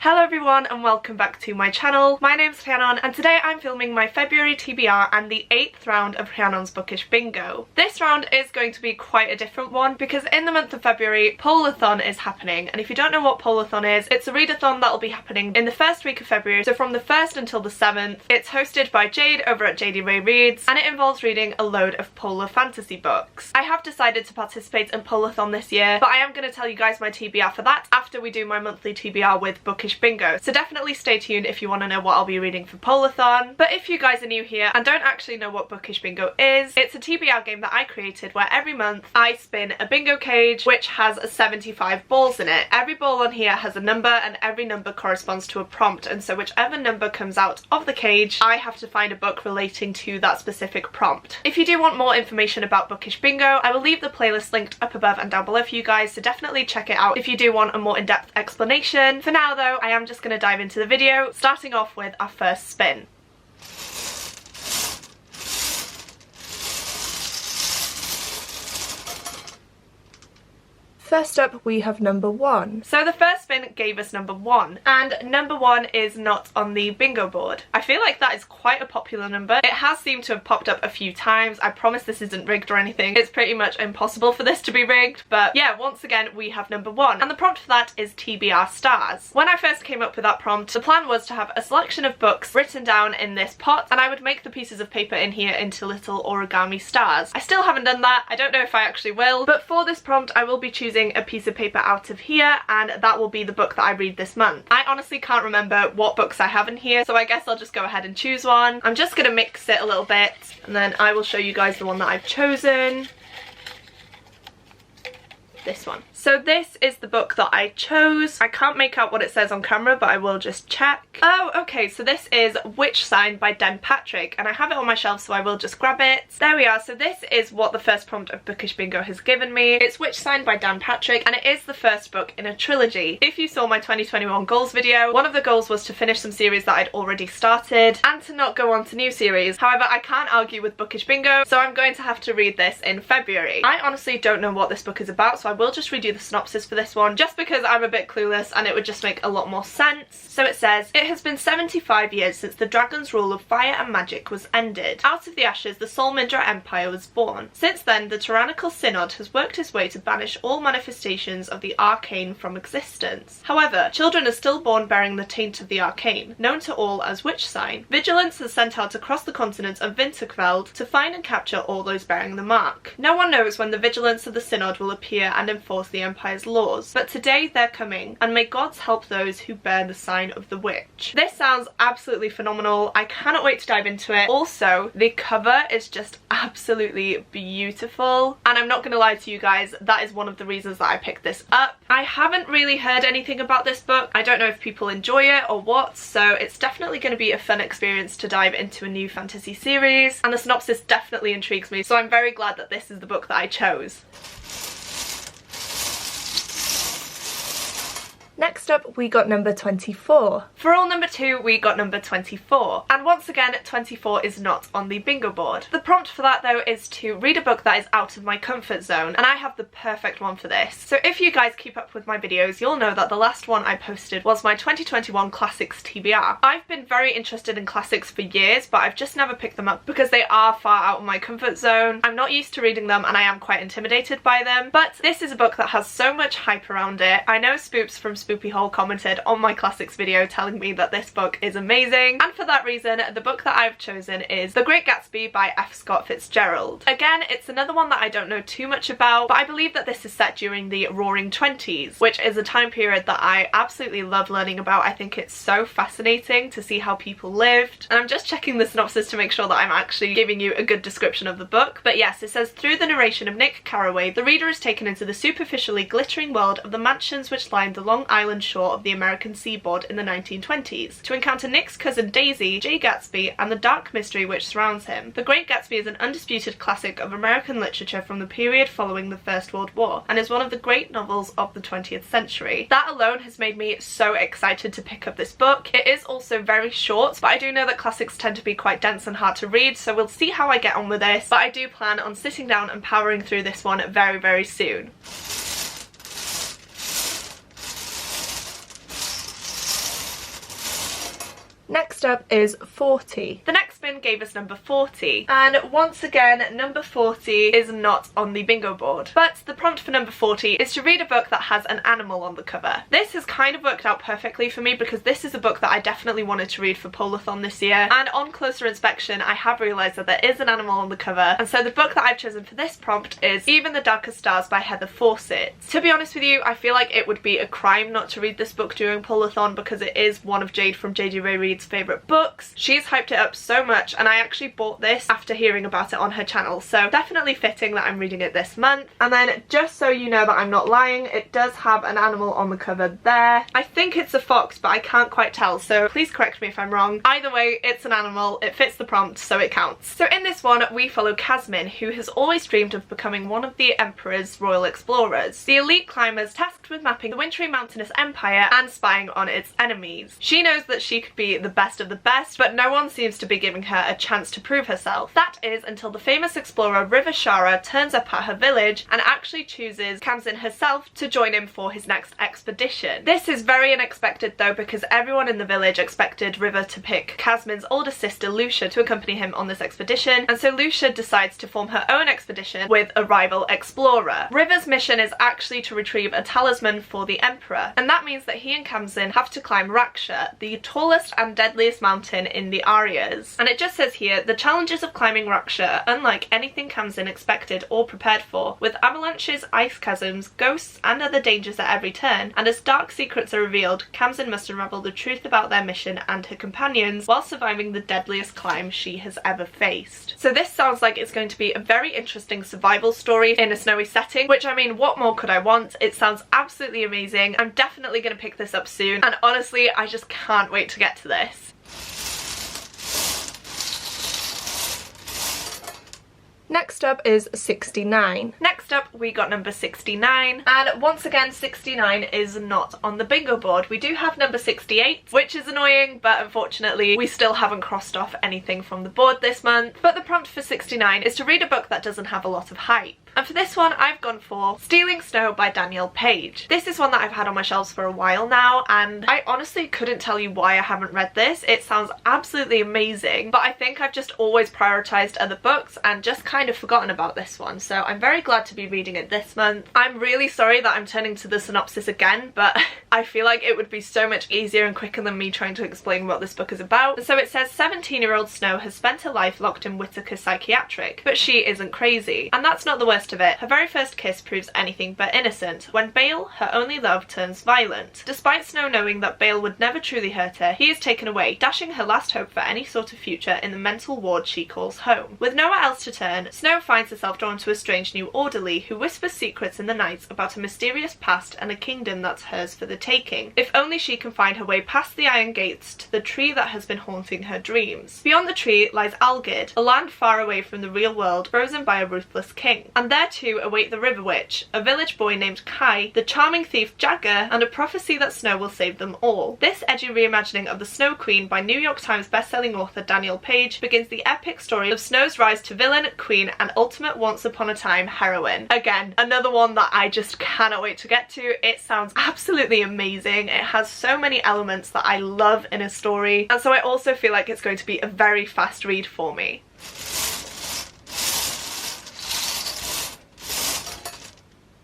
Hello everyone and welcome back to my channel. My name's Rhiannon and today I'm filming my February TBR and the 8th round of Rhiannon's Bookish Bingo. This round is going to be quite a different one because in the month of February, Polathon is happening, and if you don't know what Polathon is, it's a readathon that will be happening in the first week of February, so from the 1st until the 7th. It's hosted by Jade over at JD Ray Reads and it involves reading a load of polar fantasy books. I have decided to participate in Polathon this year, but I am going to tell you guys my TBR for that after we do my monthly TBR with Bookish Bingo, so definitely stay tuned if you want to know what I'll be reading for Polathon. But if you guys are new here and don't actually know what Bookish Bingo is, it's a TBR game that I created where every month I spin a bingo cage which has 75 balls in it. Every ball on here has a number and every number corresponds to a prompt, and so whichever number comes out of the cage, I have to find a book relating to that specific prompt. If you do want more information about Bookish Bingo, I will leave the playlist linked up above and down below for you guys, so definitely check it out if you do want a more in-depth explanation. For now though, I am just going to dive into the video, starting off with our first spin. First up, we have number 1. So the first spin gave us number 1, and number 1 is not on the bingo board. I feel like that is quite a popular number. It has seemed to have popped up a few times. I promise this isn't rigged or anything. It's pretty much impossible for this to be rigged, but yeah, once again, we have number 1, and the prompt for that is TBR stars. When I first came up with that prompt, the plan was to have a selection of books written down in this pot, and I would make the pieces of paper in here into little origami stars. I still haven't done that. I don't know if I actually will, but for this prompt, I will be choosing a piece of paper out of here, and that will be the book that I read this month. I honestly can't remember what books I have in here, so I guess I'll just go ahead and choose one. I'm just gonna mix it a little bit and then I will show you guys the one that I've chosen. This one. So this is the book that I chose. I can't make out what it says on camera, but I will just check. Oh, okay, so this is Which Sign by Den Patrick, and I have it on my shelf, so I will just grab it. There we are. So this is what the first prompt of Bookish Bingo has given me. It's Which Sign by Dan Patrick, and it is the first book in a trilogy. If you saw my 2021 goals video, one of the goals was to finish some series that I'd already started and to not go on to new series. However, I can't argue with Bookish Bingo, so I'm going to have to read this in February. I honestly don't know what this book is about, so I will just read you the synopsis for this one, just because I'm a bit clueless and it would just make a lot more sense. So it says, it has been 75 years since the dragon's rule of fire and magic was ended. Out of the ashes, the Solmindra Empire was born. Since then, the tyrannical synod has worked his way to banish all manifestations of the arcane from existence. However, children are still born bearing the taint of the arcane, known to all as Witch Sign. Vigilance is sent out across the continent of Winterkveld to find and capture all those bearing the mark. No one knows when the vigilance of the synod will appear and enforce the Empire's laws, but today they're coming, and may gods help those who bear the sign of the witch. This sounds absolutely phenomenal. I cannot wait to dive into it. Also, the cover is just absolutely beautiful, and I'm not gonna lie to you guys, that is one of the reasons that I picked this up. I haven't really heard anything about this book. I don't know if people enjoy it or what, so it's definitely going to be a fun experience to dive into a new fantasy series, and the synopsis definitely intrigues me, so I'm very glad that this is the book that I chose. Next up, we got number 24. For all number 2, we got number 24. And once again, 24 is not on the bingo board. The prompt for that though is to read a book that is out of my comfort zone, and I have the perfect one for this. So if you guys keep up with my videos, you'll know that the last one I posted was my 2021 Classics TBR. I've been very interested in classics for years, but I've just never picked them up because they are far out of my comfort zone. I'm not used to reading them and I am quite intimidated by them, but this is a book that has so much hype around it. I know Spoops from Spoopy Hole commented on my classics video telling me that this book is amazing, and for that reason the book that I've chosen is The Great Gatsby by F. Scott Fitzgerald. Again, it's another one that I don't know too much about, but I believe that this is set during the Roaring Twenties, which is a time period that I absolutely love learning about. I think it's so fascinating to see how people lived, and I'm just checking the synopsis to make sure that I'm actually giving you a good description of the book. But yes, it says, through the narration of Nick Carraway, the reader is taken into the superficially glittering world of the mansions which lined the Long Island shore of the American seaboard in the 1920s, to encounter Nick's cousin Daisy, Jay Gatsby, and the dark mystery which surrounds him. The Great Gatsby is an undisputed classic of American literature from the period following the First World War, and is one of the great novels of the 20th century. That alone has made me so excited to pick up this book. It is also very short, but I do know that classics tend to be quite dense and hard to read, so we'll see how I get on with this, but I do plan on sitting down and powering through this one very, very soon. Next up is 40. The next spin gave us number 40, and once again number 40 is not on the bingo board. But the prompt for number 40 is to read a book that has an animal on the cover. This has kind of worked out perfectly for me because this is a book that I definitely wanted to read for Polathon this year, and on closer inspection I have realised that there is an animal on the cover, and so the book that I've chosen for this prompt is Even the Darkest Stars by Heather Fawcett. To be honest with you, I feel like it would be a crime not to read this book during Polathon because it is one of Jade from JD Ray Reid's favourite books. She's hyped it up so much, and I actually bought this after hearing about it on her channel, so definitely fitting that I'm reading it this month. And then just so you know that I'm not lying, it does have an animal on the cover there. I think it's a fox, but I can't quite tell, so please correct me if I'm wrong. Either way, it's an animal, it fits the prompt, so it counts. So in this one, we follow Casmin, who has always dreamed of becoming one of the Emperor's royal explorers, the elite climbers tasked with mapping the wintry mountainous empire and spying on its enemies. She knows that she could be the best of the best, but no one seems to be giving her a chance to prove herself. That is until the famous explorer River Shara turns up at her village and actually chooses Kamsin herself to join him for his next expedition. This is very unexpected though, because everyone in the village expected River to pick Casmin's older sister Lucia to accompany him on this expedition, and so Lucia decides to form her own expedition with a rival explorer. River's mission is actually to retrieve a talisman for the Emperor, and that means that he and Kamsin have to climb Raksha, the tallest and deadliest mountain in the Aryas. And it just says here, the challenges of climbing Raksha are unlike anything Kamsin expected or prepared for, with avalanches, ice chasms, ghosts and other dangers at every turn, and as dark secrets are revealed, Kamsin must unravel the truth about their mission and her companions while surviving the deadliest climb she has ever faced. So this sounds like it's going to be a very interesting survival story in a snowy setting, which I mean, what more could I want? It sounds absolutely amazing. I'm definitely going to pick this up soon, and honestly I just can't wait to get to this. Next up is 69. Next up we got number 69, and once again 69 is not on the bingo board. We do have number 68, which is annoying, but unfortunately we still haven't crossed off anything from the board this month. But the prompt for 69 is to read a book that doesn't have a lot of hype. And for this one I've gone for Stealing Snow by Danielle Page. This is one that I've had on my shelves for a while now, and I honestly couldn't tell you why I haven't read this. It sounds absolutely amazing, but I think I've just always prioritised other books and just kind of forgotten about this one, so I'm very glad to be reading it this month. I'm really sorry that I'm turning to the synopsis again, but I feel like it would be so much easier and quicker than me trying to explain what this book is about. And so it says 17-year-old Snow has spent her life locked in Whittaker Psychiatric, but she isn't crazy. And that's not the worst of it. Her very first kiss proves anything but innocent, when Bale, her only love, turns violent. Despite Snow knowing that Bale would never truly hurt her, he is taken away, dashing her last hope for any sort of future in the mental ward she calls home. With nowhere else to turn, Snow finds herself drawn to a strange new orderly who whispers secrets in the night about a mysterious past and a kingdom that's hers for the taking, if only she can find her way past the iron gates to the tree that has been haunting her dreams. Beyond the tree lies Algid, a land far away from the real world, frozen by a ruthless king. And there too await the River Witch, a village boy named Kai, the charming thief Jagger, and a prophecy that Snow will save them all. This edgy reimagining of the Snow Queen by New York Times bestselling author Danielle Page begins the epic story of Snow's rise to villain, queen, and ultimate once upon a time heroine. Again, another one that I just cannot wait to get to. It sounds absolutely amazing. It has so many elements that I love in a story, and so I also feel like it's going to be a very fast read for me.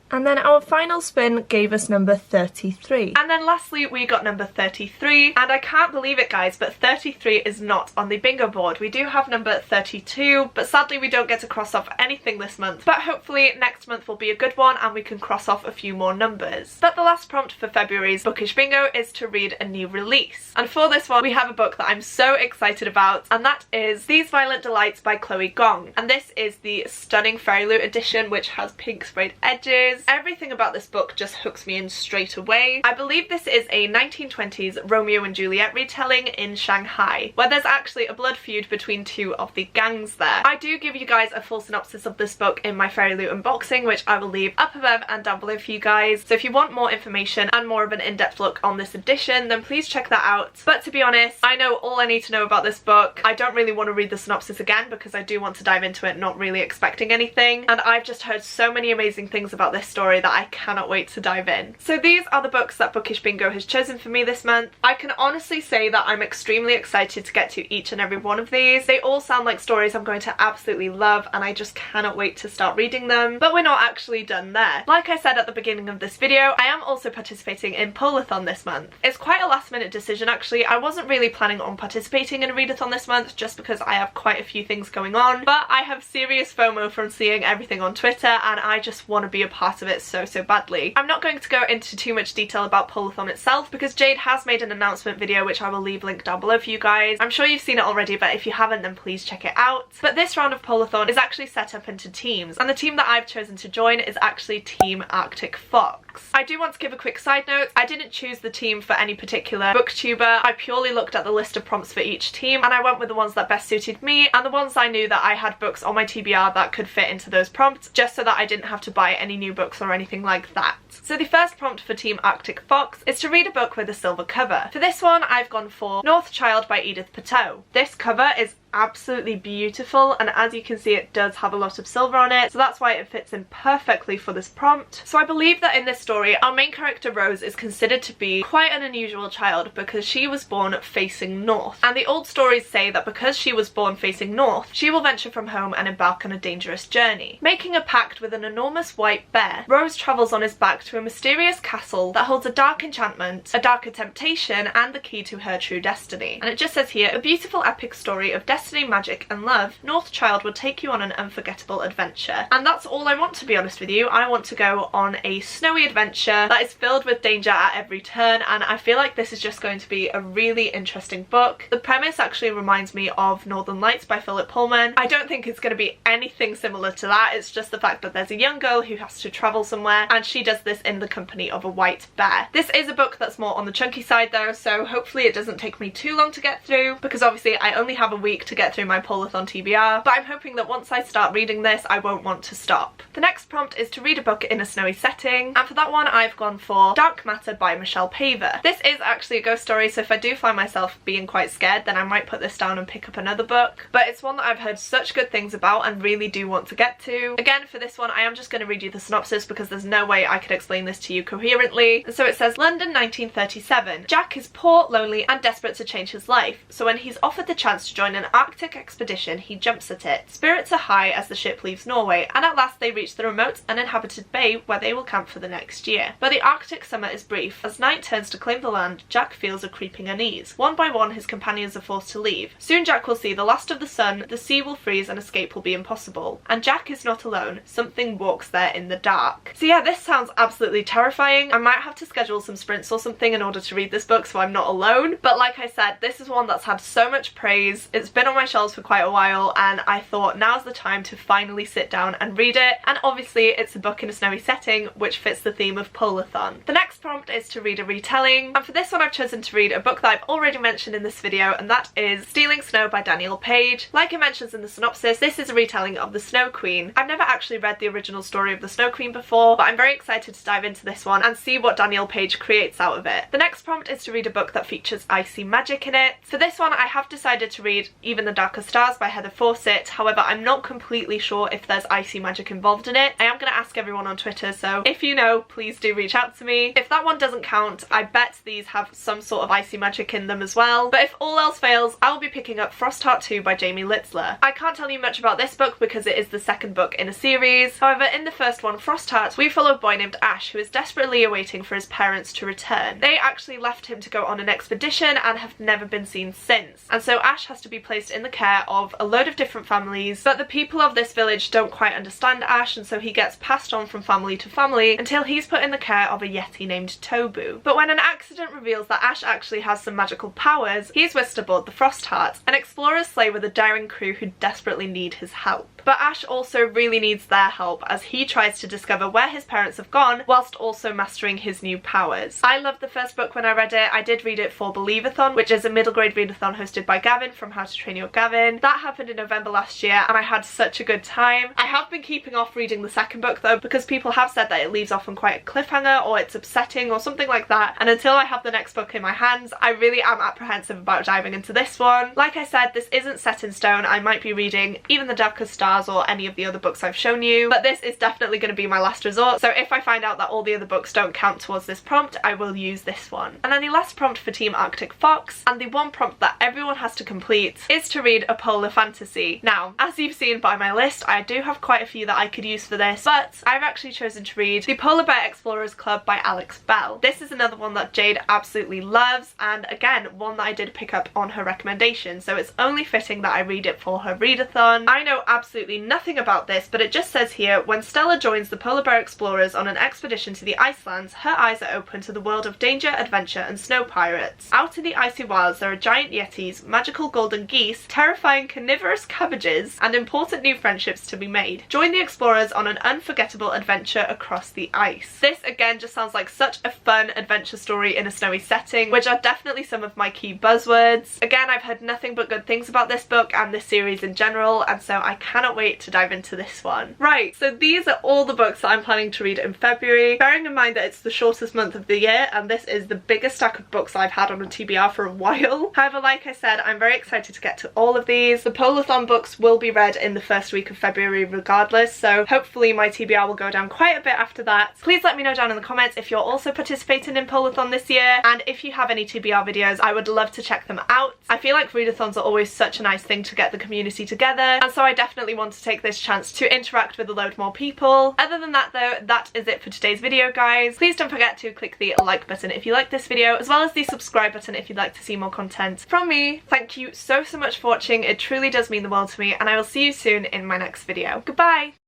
And then our final spin gave us number 33. And then lastly we got number 33, and I can't believe it guys, but 33 is not on the bingo board. We do have number 32, but sadly we don't get to cross off anything this month, but hopefully next month will be a good one and we can cross off a few more numbers. But the last prompt for February's Bookish Bingo is to read a new release, and for this one we have a book that I'm so excited about, and that is These Violent Delights by Chloe Gong, and this is the stunning Fairy Loot edition, which has pink sprayed edges. Everything about this book just hooks me in straight away. I believe this is a 1920s Romeo and Juliet retelling in Shanghai, where there's actually a blood feud between two of the gangs there. I do give you guys a full synopsis of this book in my Fairy Loot unboxing, which I will leave up above and down below for you guys. So if you want more information and more of an in-depth look on this edition, then please check that out. But to be honest, I know all I need to know about this book. I don't really want to read the synopsis again because I do want to dive into it not really expecting anything, and I've just heard so many amazing things about this this story that I cannot wait to dive in. So these are the books that Bookish Bingo has chosen for me this month. I can honestly say that I'm extremely excited to get to each and every one of these. They all sound like stories I'm going to absolutely love, and I just cannot wait to start reading them. But we're not actually done there. Like I said at the beginning of this video, I am also participating in Polathon this month. It's quite a last minute decision actually. I wasn't really planning on participating in a readathon this month just because I have quite a few things going on, but I have serious FOMO from seeing everything on Twitter and I just want to be a part of it so badly. I'm not going to go into too much detail about Polathon itself because Jade has made an announcement video which I will leave linked down below for you guys. I'm sure you've seen it already, but if you haven't then please check it out. But this round of Polathon is actually set up into teams, and the team that I've chosen to join is actually Team Arctic Fox. I do want to give a quick side note. I didn't choose the team for any particular booktuber. I purely looked at the list of prompts for each team and I went with the ones that best suited me and the ones I knew that I had books on my TBR that could fit into those prompts, just so that I didn't have to buy any new books or anything like that. So the first prompt for Team Arctic Fox is to read a book with a silver cover. For this one I've gone for North Child by Edith Pateau. This cover is absolutely beautiful, and as you can see it does have a lot of silver on it, so that's why it fits in perfectly for this prompt. So I believe that in this story our main character Rose is considered to be quite an unusual child because she was born facing north, and the old stories say that because she was born facing north she will venture from home and embark on a dangerous journey. Making a pact with an enormous white bear, Rose travels on his back to a mysterious castle that holds a dark enchantment, a darker temptation, and the key to her true destiny. And it just says here, a beautiful epic story of destiny, magic and love, North Child will take you on an unforgettable adventure. And that's all I want, to be honest with you. I want to go on a snowy adventure that is filled with danger at every turn, and I feel like this is just going to be a really interesting book. The premise actually reminds me of Northern Lights by Philip Pullman. I don't think it's going to be anything similar to that. It's just the fact that there's a young girl who has to travel somewhere and she does this in the company of a white bear. This is a book that's more on the chunky side though, so hopefully it doesn't take me too long to get through, because obviously I only have a week to get through my Polarthon TBR, but I'm hoping that once I start reading this I won't want to stop. The next prompt is to read a book in a snowy setting, and for that one I've gone for Dark Matter by Michelle Paver. This is actually a ghost story, so if I do find myself being quite scared then I might put this down and pick up another book, but it's one that I've heard such good things about and really do want to get to. Again, for this one I am just going to read you the synopsis because there's no way I could explain this to you coherently. And so it says, London 1937. Jack is poor, lonely and desperate to change his life, so when he's offered the chance to join an Arctic expedition he jumps at it. Spirits are high as the ship leaves Norway, and at last they reach the remote uninhabited bay where they will camp for the next year. But the Arctic summer is brief. As night turns to claim the land, Jack feels a creeping unease. One by one his companions are forced to leave. Soon Jack will see the last of the sun, the sea will freeze and escape will be impossible. And Jack is not alone. Something walks there in the dark. So yeah, this sounds absolutely terrifying. I might have to schedule some sprints or something in order to read this book so I'm not alone. But like I said, this is one that's had so much praise. It's been on my shelves for quite a while and I thought now's the time to finally sit down and read it. And obviously it's a book in a snowy setting which fits the theme of Polathon. The next prompt is to read a retelling, and for this one I've chosen to read a book that I've already mentioned in this video, and that is Stealing Snow by Danielle Page. Like it mentions in the synopsis, this is a retelling of The Snow Queen. I've never actually read the original story of The Snow Queen before, but I'm very excited to dive into this one and see what Danielle Page creates out of it. The next prompt is to read a book that features icy magic in it. For this one I have decided to read Even the Darker Stars by Heather Fawcett. However, I'm not completely sure if there's icy magic involved in it. I am going to ask everyone on Twitter, so if you know, please do reach out to me. If that one doesn't count, I bet these have some sort of icy magic in them as well. But if all else fails, I'll be picking up Frostheart 2 by Jamie Litzler. I can't tell you much about this book because it is the second book in a series. However, in the first one, Frostheart, we follow a boy named Ash who is desperately awaiting for his parents to return. They actually left him to go on an expedition and have never been seen since. And so Ash has to be placed in the care of a load of different families, but the people of this village don't quite understand Ash, and so he gets passed on from family to family until he's put in the care of a yeti named Tobu. But when an accident reveals that Ash actually has some magical powers, he's whisked aboard the Frostheart, an explorer's sleigh with a daring crew who desperately need his help. But Ash also really needs their help as he tries to discover where his parents have gone whilst also mastering his new powers. I loved the first book when I read it. I did read it for Believathon, which is a middle grade readathon hosted by Gavin from How to Train Your Gavin. That happened in November last year and I had such a good time. I have been keeping off reading the second book though because people have said that it leaves off on quite a cliffhanger or it's upsetting or something like that, and until I have the next book in my hands I really am apprehensive about diving into this one. Like I said, this isn't set in stone. I might be reading Even the Darker Stars TBRs or any of the other books I've shown you, but this is definitely going to be my last resort. So if I find out that all the other books don't count towards this prompt, I will use this one. And then the last prompt for Team Arctic Fox, and the one prompt that everyone has to complete, is to read a polar fantasy. Now, as you've seen by my list, I do have quite a few that I could use for this, but I've actually chosen to read The Polar Bear Explorers Club by Alex Bell. This is another one that Jade absolutely loves, and again, one that I did pick up on her recommendation, so it's only fitting that I read it for her readathon. I know absolutely nothing about this, but it just says here, when Stella joins the Polar Bear Explorers on an expedition to the Icelands, her eyes are open to the world of danger, adventure, and snow pirates. Out in the icy wilds, there are giant yetis, magical golden geese, terrifying carnivorous cabbages, and important new friendships to be made. Join the explorers on an unforgettable adventure across the ice. This again just sounds like such a fun adventure story in a snowy setting, which are definitely some of my key buzzwords. Again, I've heard nothing but good things about this book and this series in general, and so I cannot wait to dive into this one. Right, so these are all the books that I'm planning to read in February, bearing in mind that it's the shortest month of the year and this is the biggest stack of books I've had on a TBR for a while. However, like I said, I'm very excited to get to all of these. The Polathon books will be read in the first week of February regardless, so hopefully my TBR will go down quite a bit after that. Please let me know down in the comments if you're also participating in Polathon this year, and if you have any TBR videos, I would love to check them out. I feel like readathons are always such a nice thing to get the community together, and so I definitely want to take this chance to interact with a load more people. Other than that though, that is it for today's video, guys. Please don't forget to click the like button if you like this video, as well as the subscribe button if you'd like to see more content from me. Thank you so much for watching, it truly does mean the world to me, and I will see you soon in my next video. Goodbye!